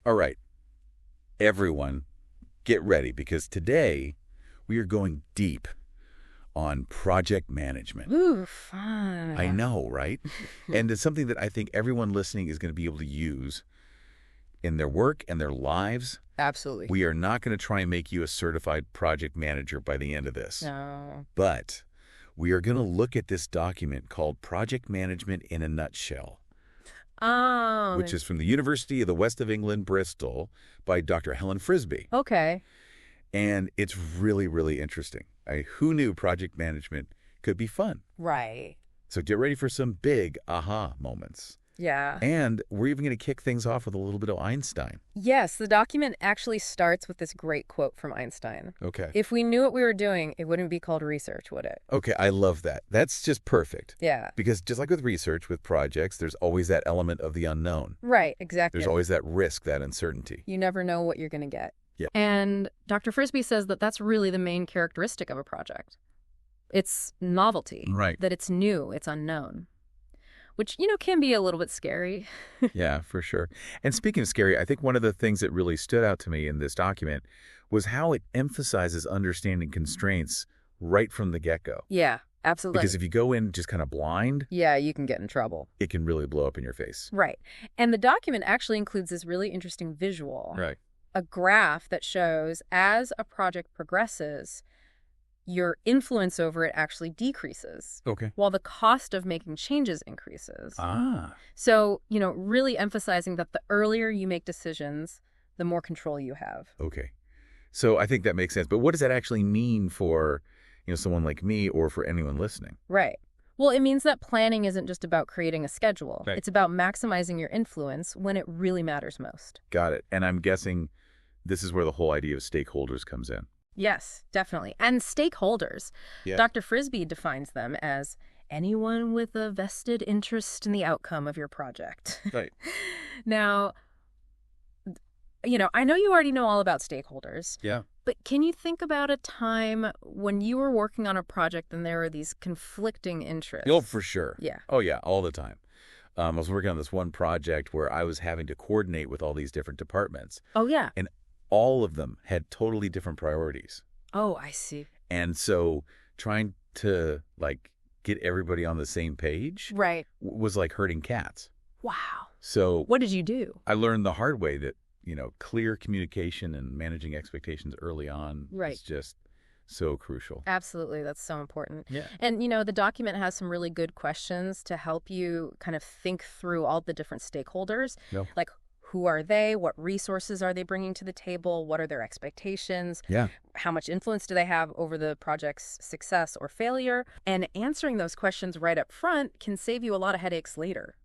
All right, everyone, get ready because today we are going deep on project management. Ooh, I fun. know, right? And it's something that I think everyone listening is going to be able to use in their work and their lives. Absolutely. We are not going to try and make you a certified project manager by the end of this. No. But we are going to look at this document called Project Management in a Nutshell, which is from the University of the West of England, Bristol, by Dr. Helen Frisbee. Okay. And it's really, really interesting. Who knew project management could be fun? Right. So get ready for some big aha moments. Yeah. And we're even going to kick things off with a little bit of Einstein. Yes, the document actually starts with this great quote from Einstein. Okay. If we knew what we were doing, it wouldn't be called research, would it? Okay, I love that. That's just perfect. Yeah. Because just like with research, with projects, there's always that element of the unknown. Right, exactly. There's always that risk, that uncertainty. You never know what you're going to get. Yeah. And Dr. Frisbee says that that's really the main characteristic of a project. It's novelty. Right. That it's new, it's unknown. Which, can be a little bit scary. Yeah, for sure. And speaking of scary, I think one of the things that really stood out to me in this document was how it emphasizes understanding constraints right from the get-go. Yeah, absolutely. Because if you go in just kind of blind, yeah, you can get in trouble. it can really blow up in your face. Right. And the document actually includes this really interesting visual. Right. A graph that shows as a project progresses, your influence over it actually decreases, Okay. while the cost of making changes increases. Ah. So, really emphasizing that the earlier you make decisions, the more control you have. Okay. So I think that makes sense. But what does that actually mean for, someone like me or for anyone listening? Right. Well, it means that planning isn't just about creating a schedule. Right. It's about maximizing your influence when it really matters most. Got it. And I'm guessing this is where the whole idea of stakeholders comes in. Yes, definitely. And stakeholders. Yeah. Dr. Frisbee defines them as anyone with a vested interest in the outcome of your project. Right. Now, I know you already know all about stakeholders, Yeah. but can you think about a time when you were working on a project and there were these conflicting interests? Oh, for sure. Yeah. Oh, yeah, all the time. I was working on this one project where I was having to coordinate with all these different departments, Oh, yeah. and all of them had totally different priorities. Oh, I see. And so trying to, get everybody on the same page Right. was like herding cats. Wow. So What did you do? I learned the hard way that, clear communication and managing expectations early on Right. is just so crucial. Absolutely. That's so important. Yeah. And, the document has some really good questions to help you kind of think through all the different stakeholders. No. Like, who are they? What resources are they bringing to the table? What are their expectations? Yeah. How much influence do they have over the project's success or failure? And answering those questions right up front can save you a lot of headaches later.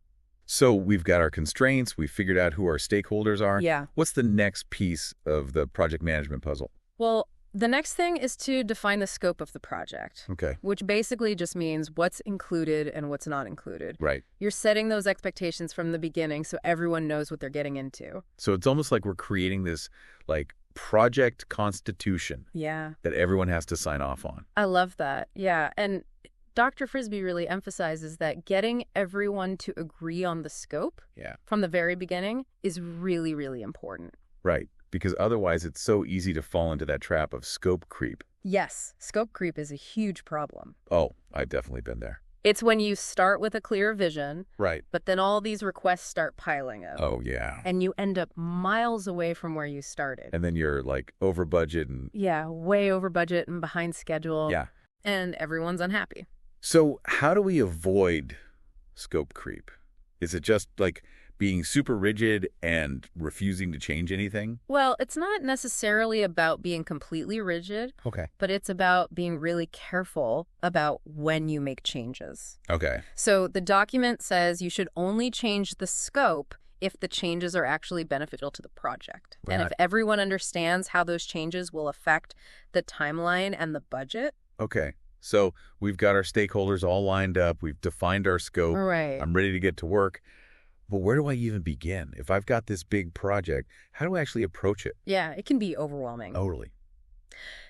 So we've got our constraints. We've figured out who our stakeholders are. Yeah. What's the next piece of the project management puzzle? Well, the next thing is to define the scope of the project, Okay. which basically just means what's included and what's not included. Right. You're setting those expectations from the beginning so everyone knows what they're getting into. So it's almost like we're creating this, project constitution Yeah. that everyone has to sign off on. I love that. Yeah. And Dr. Frisbee really emphasizes that getting everyone to agree on the scope Yeah. from the very beginning is really, really important. Right. Because otherwise it's so easy to fall into that trap of scope creep. Yes, scope creep is a huge problem. Oh, I've definitely been there. It's when you start with a clear vision, Right. but then all these requests start piling up. Oh, yeah. And you end up miles away from where you started. And then you're over budget and Yeah, way over budget and behind schedule. yeah. And everyone's unhappy. So how do we avoid scope creep? Is it just being super rigid and refusing to change anything? Well, it's not necessarily about being completely rigid, Okay. but it's about being really careful about when you make changes. Okay. So the document says you should only change the scope if the changes are actually beneficial to the project. And if Right. everyone understands how those changes will affect the timeline and the budget. Okay. So we've got our stakeholders all lined up. We've defined our scope. Right. I'm ready to get to work. But where do I even begin? If I've got this big project, how do I actually approach it? Yeah, it can be overwhelming. Totally.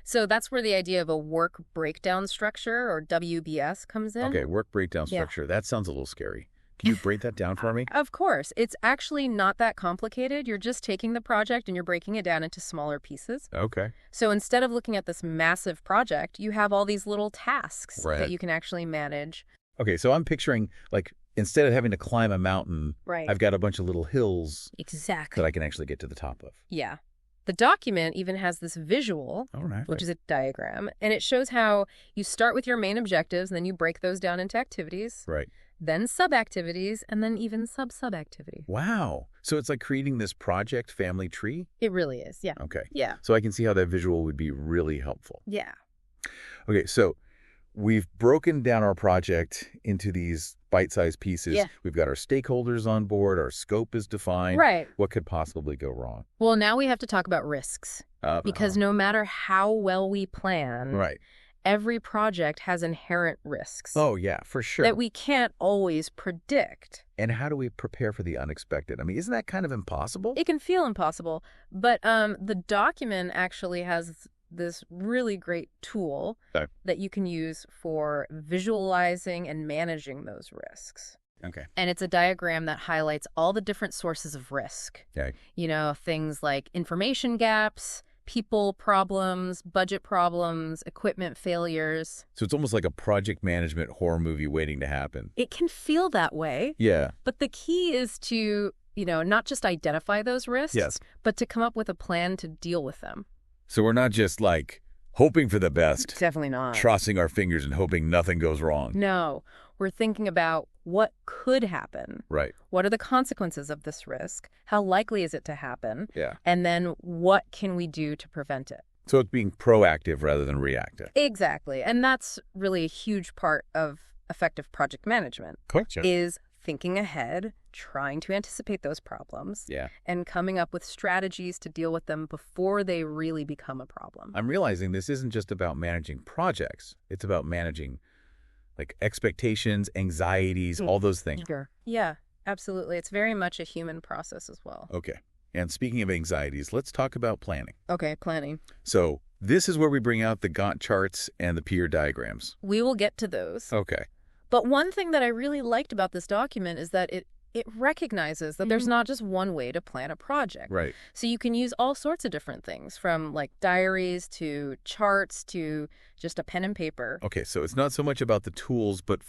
So that's where the idea of a work breakdown structure, or WBS, comes in. Okay, work breakdown Yeah. structure. That sounds a little scary. Can you break that down for me? Of course. It's actually not that complicated. You're just taking the project and you're breaking it down into smaller pieces. Okay. So instead of looking at this massive project, you have all these little tasks Right. that you can actually manage. Okay, so I'm picturing, like, instead of having to climb a mountain, Right. I've got a bunch of little hills Exactly. that I can actually get to the top of. Yeah. The document even has this visual, All right. which is a diagram, and it shows how you start with your main objectives, and then you break those down into activities, Right. then sub-activities, and then even sub-sub-activity. Wow. So it's like creating this project family tree? It really is, yeah. Okay. Yeah. So I can see how that visual would be really helpful. Yeah. Okay, so we've broken down our project into these bite-sized pieces. Yeah. We've got our stakeholders on board. Our scope is defined. Right. What could possibly go wrong? Well, now we have to talk about risks, because no matter how well we plan, Right. every project has inherent risks Oh, yeah, for sure. that we can't always predict. And how do we prepare for the unexpected? I mean, isn't that kind of impossible? It can feel impossible, but the document actually has this really great tool Okay. that you can use for visualizing and managing those risks. Okay. And it's a diagram that highlights all the different sources of risk. Okay. You know, things like information gaps, people problems, budget problems, equipment failures. So it's almost like a project management horror movie waiting to happen. It can feel that way, Yeah. but the key is to, not just identify those risks, Yes. but to come up with a plan to deal with them. So we're not just like hoping for the best, Definitely not. crossing our fingers and hoping nothing goes wrong. No, we're thinking about what could happen. Right. What are the consequences of this risk? How likely is it to happen? Yeah. And then what can we do to prevent it? So it's being proactive rather than reactive. Exactly. And that's really a huge part of effective project management Correct. is thinking ahead, trying to anticipate those problems, Yeah. and coming up with strategies to deal with them before they really become a problem. I'm realizing this isn't just about managing projects. It's about managing like expectations, anxieties, all those things. Sure. Yeah, absolutely. It's very much a human process as well. Okay. And speaking of anxieties, let's talk about planning. Okay, planning. So this is where we bring out the Gantt charts and the peer diagrams. We will get to those. Okay. But one thing that I really liked about this document is that it recognizes that there's not just one way to plan a project. Right. So you can use all sorts of different things, from like diaries to charts to just a pen and paper. Okay. So it's not so much about the tools, but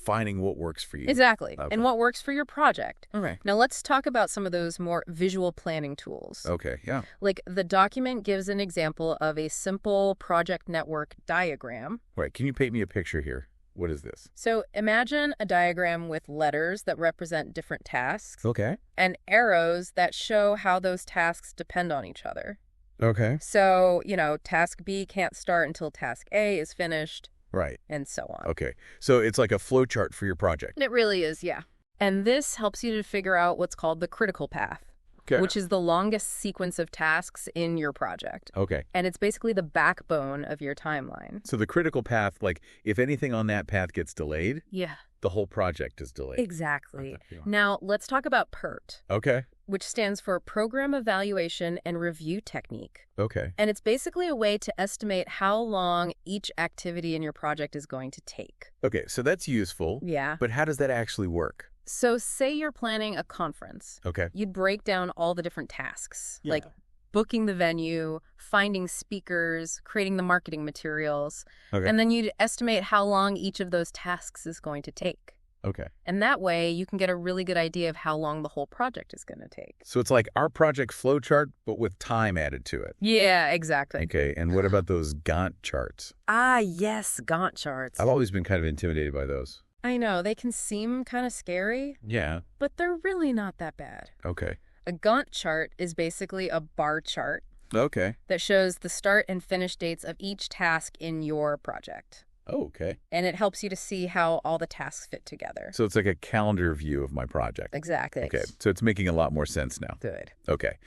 finding what works for you. Exactly. Okay. And what works for your project. Okay. Now let's talk about some of those more visual planning tools. Okay. Yeah. Like the document gives an example of a simple project network diagram. Right. Can you paint me a picture here? What is this? So imagine a diagram with letters that represent different tasks Okay. and arrows that show how those tasks depend on each other. Okay. So, task B can't start until task A is finished, Right. and so on. Okay. So it's like a flow chart for your project. It really is, yeah. And this helps you to figure out what's called the critical path, Okay. which is the longest sequence of tasks in your project. Okay. And it's basically the backbone of your timeline. So the critical path, like if anything on that path gets delayed, Yeah, the whole project is delayed. exactly. Okay. Now, let's talk about PERT, Okay. which stands for Program Evaluation and Review Technique. Okay. And it's basically a way to estimate how long each activity in your project is going to take. Okay. So that's useful. Yeah. But how does that actually work? So say you're planning a conference. Okay. You'd break down all the different tasks, Yeah. like booking the venue, finding speakers, creating the marketing materials, Okay. and then you'd estimate how long each of those tasks is going to take. Okay. And that way you can get a really good idea of how long the whole project is going to take. So it's like our project flow chart, but with time added to it. Yeah, exactly. Okay. And what about those Gantt charts? Ah, yes, Gantt charts. I've always been kind of intimidated by those. I know, they can seem kind of scary, Yeah. but they're really not that bad. Okay. A Gantt chart is basically a bar chart Okay. that shows the start and finish dates of each task in your project. Oh, okay. And it helps you to see how all the tasks fit together. So it's like a calendar view of my project. Exactly. Okay. So it's making a lot more sense now. Good. Okay.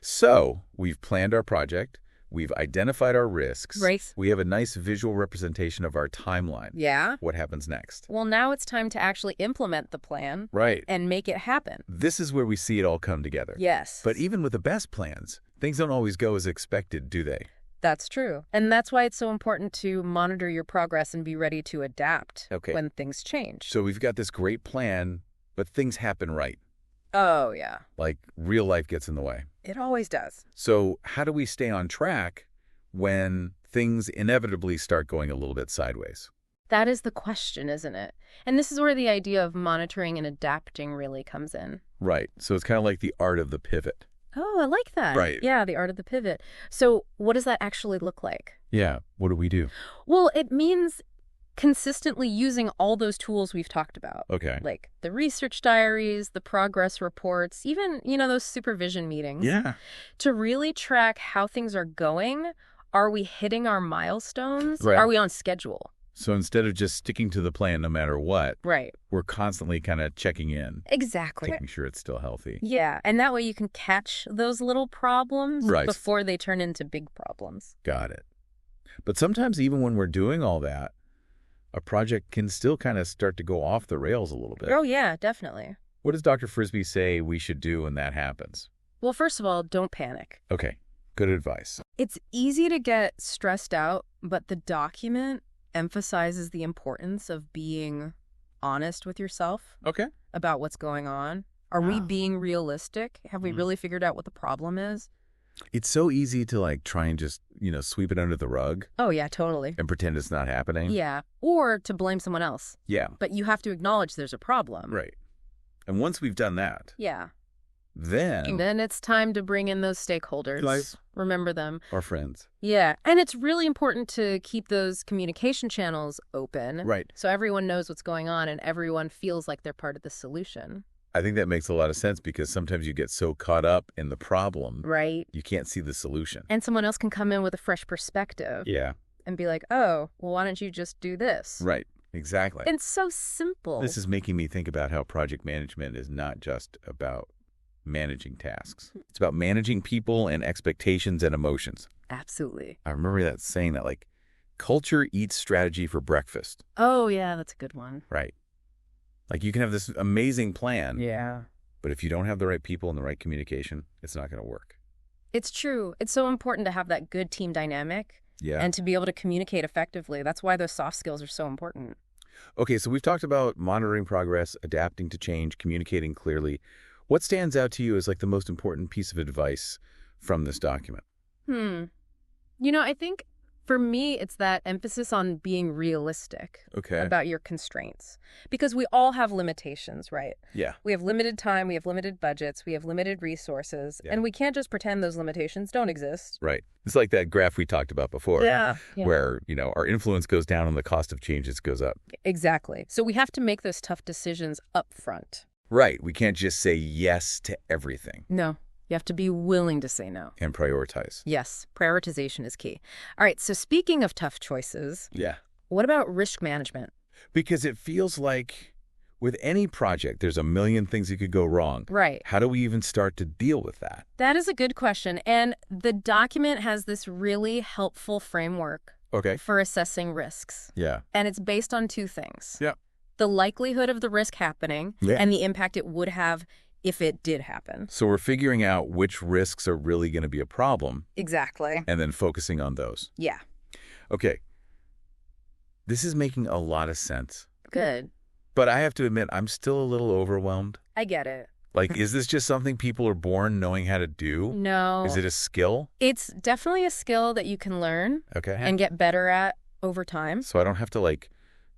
So we've planned our project. We've identified our risks. Right. We have a nice visual representation of our timeline. Yeah. What happens next? Well, now it's time to actually implement the plan Right. and make it happen. This is where we see it all come together. Yes. But even with the best plans, things don't always go as expected, do they? That's true. And that's why it's so important to monitor your progress and be ready to adapt Okay. when things change. So we've got this great plan, but things happen right. Oh, yeah. Like real life gets in the way. It always does. So how do we stay on track when things inevitably start going a little bit sideways? That is the question, isn't it? And this is where the idea of monitoring and adapting really comes in. Right. So it's kind of like the art of the pivot. Oh, I like that. Right. Yeah, the art of the pivot. So what does that actually look like? Yeah. What do we do? Well, it means consistently using all those tools we've talked about. Okay. Like the research diaries, the progress reports, even, those supervision meetings. Yeah. To really track how things are going. Are we hitting our milestones? Right. Are we on schedule? So instead of just sticking to the plan no matter what, Right. we're constantly kind of checking in, Exactly. making sure it's still healthy. Yeah, and that way you can catch those little problems Right. before they turn into big problems. Got it. But sometimes even when we're doing all that, a project can still kind of start to go off the rails a little bit. Oh, yeah, definitely. What does Dr. Frisbee say we should do when that happens? Well, first of all, don't panic. Okay, good advice. It's easy to get stressed out, but the document emphasizes the importance of being honest with yourself Okay. about what's going on. Are we Ah. being realistic? Have we really figured out what the problem is? It's so easy to like try and just, sweep it under the rug Oh, yeah, totally. and pretend it's not happening. Yeah, or to blame someone else. Yeah. But you have to acknowledge there's a problem. Right. And once we've done that, Yeah. then And then it's time to bring in those stakeholders. Life. Remember them. our friends. Yeah. And it's really important to keep those communication channels open. Right. So everyone knows what's going on and everyone feels like they're part of the solution. I think that makes a lot of sense because sometimes you get so caught up in the problem, Right. you can't see the solution. And someone else can come in with a fresh perspective Yeah. and be like, oh, well, why don't you just do this? Right. Exactly. It's so simple. This is making me think about how project management is not just about managing tasks. It's about managing people and expectations and emotions. Absolutely. I remember that saying that like culture eats strategy for breakfast. Oh, yeah, that's a good one. Right. Like you can have this amazing plan, Yeah. but if you don't have the right people and the right communication, it's not going to work. It's true. It's so important to have that good team dynamic Yeah. and to be able to communicate effectively. That's why those soft skills are so important. Okay, so we've talked about monitoring progress, adapting to change, communicating clearly. What stands out to you as like the most important piece of advice from this document? I think for me, it's that emphasis on being realistic Okay. about your constraints. Because we all have limitations, right? Yeah. We have limited time, we have limited budgets, we have limited resources, Yeah. and we can't just pretend those limitations don't exist. Right. It's like that graph we talked about before. Yeah. Where, our influence goes down and the cost of changes goes up. Exactly. So we have to make those tough decisions up front. Right. We can't just say yes to everything No. You have to be willing to say no. and prioritize. Yes, prioritization is key. All right, so speaking of tough choices, Yeah. what about risk management? Because it feels like with any project, there's a million things that could go wrong. Right. How do we even start to deal with that? That is a good question. And the document has this really helpful framework Okay. for assessing risks. Yeah. And it's based on two things. Yeah. The likelihood of the risk happening Yeah. and the impact it would have if it did happen. So we're figuring out which risks are really going to be a problem Exactly. and then focusing on those. Yeah. Okay. This is making a lot of sense. Good. But I have to admit, I'm still a little overwhelmed. I get it. Like, is this just something people are born knowing how to do? No. Is it a skill? It's definitely a skill that you can learn Okay. and get better at over time. So I don't have to, like,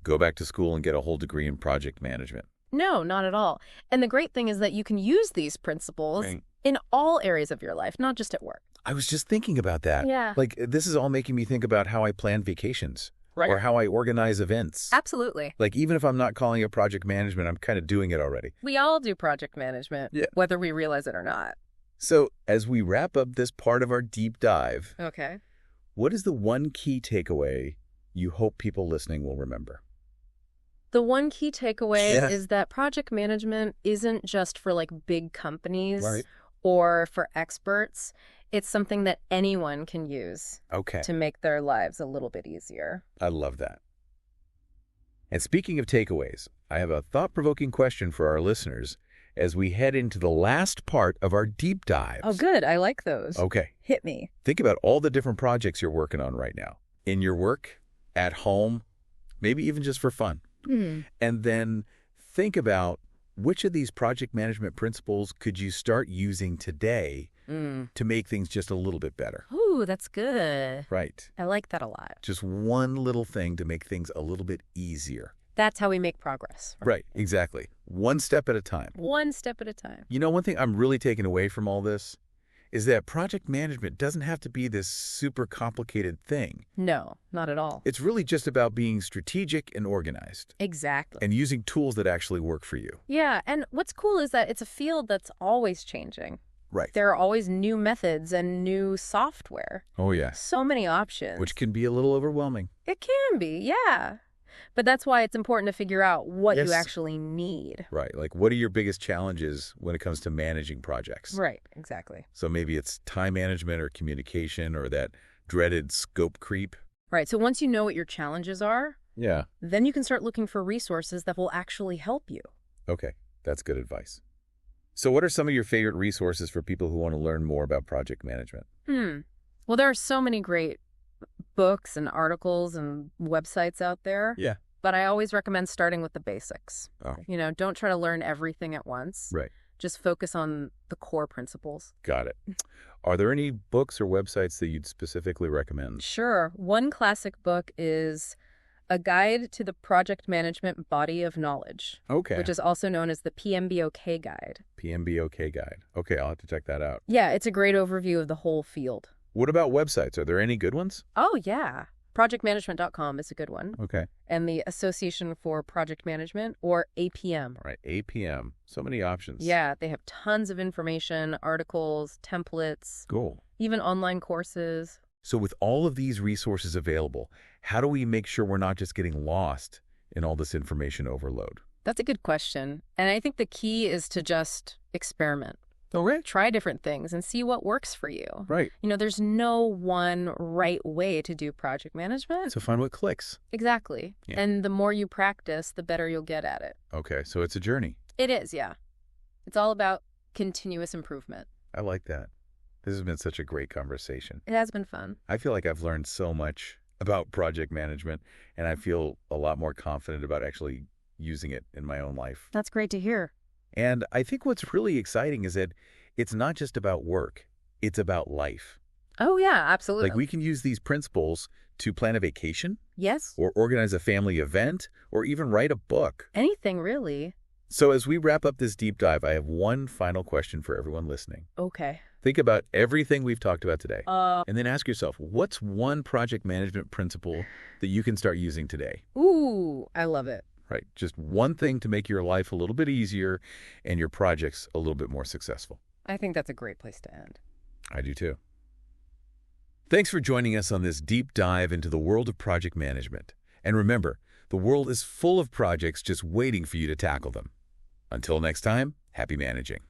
go back to school and get a whole degree in project management. No, not at all. And the great thing is that you can use these principles Right. in all areas of your life, not just at work. I was just thinking about that. Yeah. Like, this is all making me think about how I plan vacations. Right. Or how I organize events. Absolutely. Like, even if I'm not calling it project management, I'm kind of doing it already. We all do project management, Yeah. whether we realize it or not. So, as we wrap up this part of our deep dive, Okay. what is the one key takeaway you hope people listening will remember? The one key takeaway Yeah. is that project management isn't just for like big companies Right. or for experts. It's something that anyone can use Okay. to make their lives a little bit easier. I love that. And speaking of takeaways, I have a thought-provoking question for our listeners as we head into the last part of our deep dives. Oh, good. I like those. Okay. Hit me. Think about all the different projects you're working on right now. In your work, at home, maybe even just for fun. And then think about which of these project management principles could you start using today to make things just a little bit better? Ooh, that's good. Right. I like that a lot. Just one little thing to make things a little bit easier. That's how we make progress. Right, exactly. One step at a time. One step at a time. You know, one thing I'm really taking away from all this is that project management doesn't have to be this super complicated thing. No, not at all. It's really just about being strategic and organized. Exactly. And using tools that actually work for you. Yeah, and what's cool is that it's a field that's always changing. Right. There are always new methods and new software. Oh, yeah. So many options. Which can be a little overwhelming. It can be, yeah. But that's why it's important to figure out what Yes. you actually need. Right. Like, what are your biggest challenges when it comes to managing projects? Right, exactly. So maybe it's time management or communication or that dreaded scope creep. Right, so once you know what your challenges are, Yeah. then you can start looking for resources that will actually help you. Okay. That's good advice. So what are some of your favorite resources for people who want to learn more about project management? Well, there are so many great books and articles and websites out there. Yeah. But I always recommend starting with the basics. Oh. You know, don't try to learn everything at once. Right. Just focus on the core principles. Got it. Are there any books or websites that you'd specifically recommend? Sure. One classic book is A Guide to the Project Management Body of Knowledge, Okay. which is also known as the PMBOK Guide. PMBOK Guide. Okay, I'll have to check that out. Yeah, it's a great overview of the whole field. What about websites? Are there any good ones? Oh, yeah. Projectmanagement.com is a good one. Okay. And the Association for Project Management, or APM. All right, APM. So many options. Yeah, they have tons of information, articles, templates, Cool. even online courses. So with all of these resources available, how do we make sure we're not just getting lost in all this information overload? That's a good question. And I think the key is to just experiment. Oh, right. Try different things and see what works for you. Right. You know, there's no one right way to do project management. So find what clicks. Exactly. Yeah. And the more you practice, the better you'll get at it. Okay, so it's a journey. It is, yeah. It's all about continuous improvement. I like that. This has been such a great conversation. It has been fun. I feel like I've learned so much about project management, and I feel a lot more confident about actually using it in my own life. That's great to hear. And I think what's really exciting is that it's not just about work, it's about life. Oh, yeah, absolutely. Like we can use these principles to plan a vacation, Yes. or organize a family event, or even write a book. Anything, really. So as we wrap up this deep dive, I have one final question for everyone listening. Okay. Think about everything we've talked about today, and then ask yourself, what's one project management principle that you can start using today? Ooh, I love it. Right? Just one thing to make your life a little bit easier and your projects a little bit more successful. I think that's a great place to end. I do too. Thanks for joining us on this deep dive into the world of project management. And remember, the world is full of projects just waiting for you to tackle them. Until next time, happy managing.